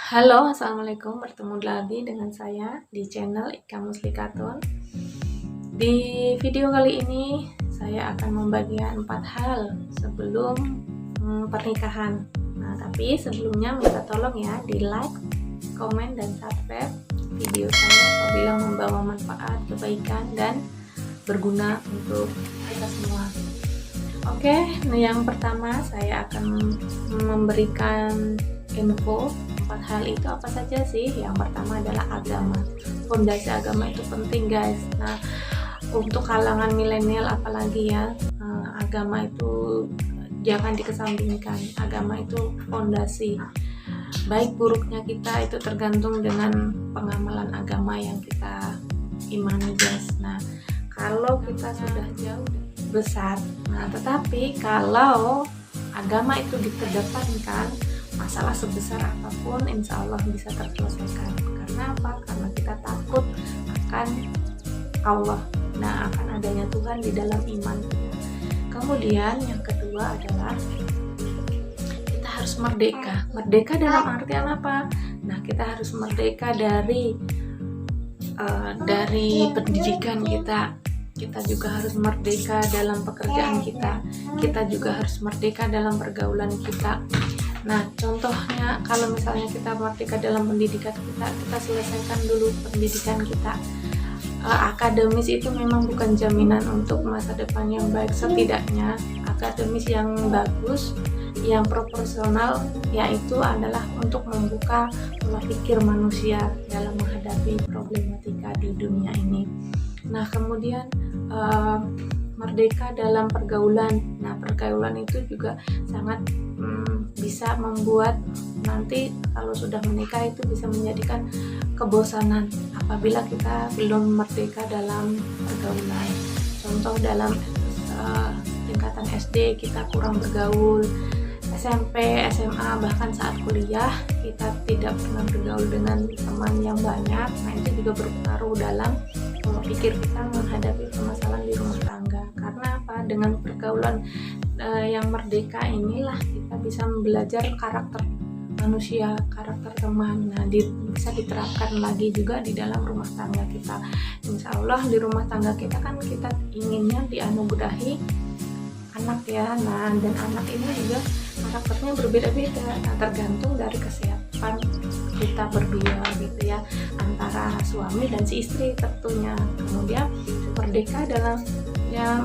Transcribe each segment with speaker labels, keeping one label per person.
Speaker 1: Halo, assalamualaikum. Bertemu lagi dengan saya di channel Ika Muslikaton. Di video kali ini saya akan membagikan 4 hal sebelum pernikahan. Nah, tapi sebelumnya minta tolong ya di like, komen, dan subscribe video saya apabila membawa manfaat, kebaikan, dan berguna untuk kita semua. Oke, nah yang pertama saya akan memberikan info 4 hal itu apa saja sih. Yang pertama adalah agama. Fondasi agama itu penting, guys. Nah, untuk kalangan milenial apalagi ya, agama itu jangan dikesampingkan. Agama itu fondasi. Baik buruknya kita itu tergantung dengan pengamalan agama yang kita imani, guys. Nah, kalau kita sudah jauh besar, nah tetapi kalau agama itu dikedepankan, masalah sebesar apapun insya Allah bisa terselesaikan. Karena apa? Karena kita takut akan Allah, nah akan adanya Tuhan di dalam iman kita. Kemudian yang kedua adalah kita harus merdeka. Merdeka dalam artian apa? Nah, kita harus merdeka dari pendidikan kita. Kita juga harus merdeka dalam pekerjaan kita. Kita juga harus merdeka dalam pergaulan kita. Nah, contohnya kalau misalnya kita merdeka dalam pendidikan kita selesaikan dulu pendidikan kita. Akademis itu memang bukan jaminan untuk masa depan yang baik. Setidaknya akademis yang bagus, yang proporsional, yaitu adalah untuk membuka pola pikir manusia dalam menghadapi problematika di dunia ini. Nah, kemudian merdeka dalam pergaulan. Nah, pergaulan itu juga sangat bisa membuat nanti kalau sudah menikah itu bisa menjadikan kebosanan apabila kita belum merdeka dalam pergaulan. Contoh dalam tingkatan SD kita kurang bergaul, SMP, SMA, bahkan saat kuliah kita tidak pernah bergaul dengan teman yang banyak. Nah, itu juga berpengaruh dalam pola pikir kita menghadapi permasalahan di rumah tangga. Karena apa? Dengan pergaulan yang merdeka inilah kita bisa belajar karakter manusia, karakter teman. Nah, bisa diterapkan lagi juga di dalam rumah tangga kita. Insya Allah di rumah tangga kita kan kita inginnya dianugerahi anak ya. Nah, dan anak ini juga karakternya berbeda-beda. Nah, tergantung dari kesiapan kita berdua gitu ya, antara suami dan si istri tentunya. Kemudian merdeka dalam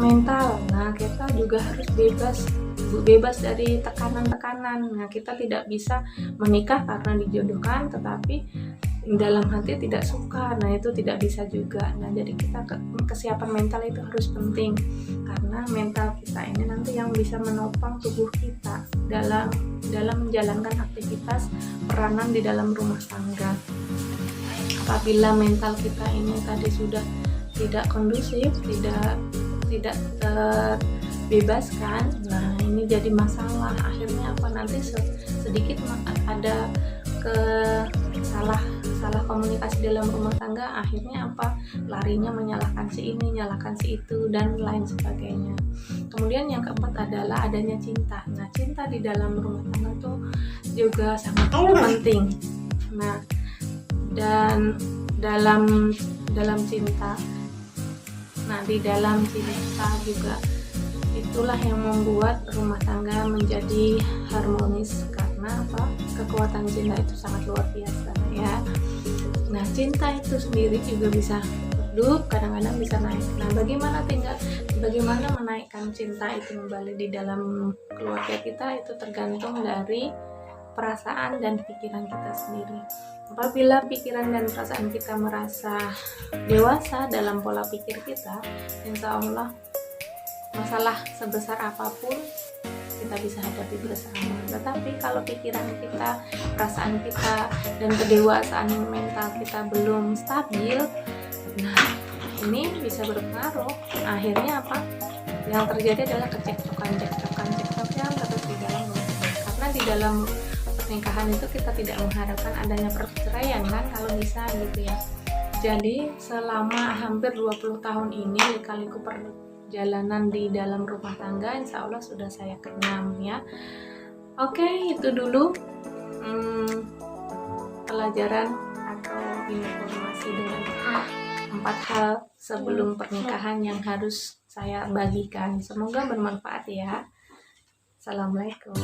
Speaker 1: mental. Nah, kita juga harus bebas dari tekanan-tekanan. Nah, kita tidak bisa menikah karena dijodohkan tetapi dalam hati tidak suka. Nah, itu tidak bisa juga. Nah, jadi kita kesiapan mental itu harus penting karena mental kita ini nanti yang bisa menopang tubuh kita dalam menjalankan aktivitas peranan di dalam rumah tangga. Apabila mental kita ini tadi sudah tidak kondusif, tidak terbebaskan, nah ini jadi masalah. Akhirnya apa? Nanti sedikit ada salah komunikasi dalam rumah tangga, akhirnya apa? Larinya menyalahkan si ini, nyalahkan si itu, dan lain sebagainya. Kemudian yang keempat adalah adanya cinta. Nah, cinta di dalam rumah tangga itu juga sangat penting. Nah, dan dalam cinta, nah di dalam cinta juga itulah yang membuat rumah tangga menjadi harmonis. Karena apa? Kekuatan cinta itu sangat luar biasa ya. Nah, cinta itu sendiri juga bisa redup, kadang-kadang bisa naik. Nah, bagaimana menaikkan cinta itu kembali di dalam keluarga kita, itu tergantung dari perasaan dan pikiran kita sendiri. Apabila pikiran dan perasaan kita merasa dewasa dalam pola pikir kita, insya Allah masalah sebesar apapun kita bisa hadapi bersama. Tetapi kalau pikiran kita, perasaan kita, dan kedewasaan mental kita belum stabil, nah ini bisa berpengaruh. Akhirnya apa? Yang terjadi adalah cekcokan yang terus di dalam rumah tangga. Karena di dalam pernikahan itu kita tidak mengharapkan adanya perceraian kan, kalau bisa gitu ya. Jadi selama hampir 20 tahun ini lika-liku perjalanan di dalam rumah tangga, insya Allah sudah saya kenyang ya. Oke, itu dulu pelajaran atau informasi dengan 4 hal sebelum pernikahan yang harus saya bagikan. Semoga bermanfaat ya. Assalamualaikum.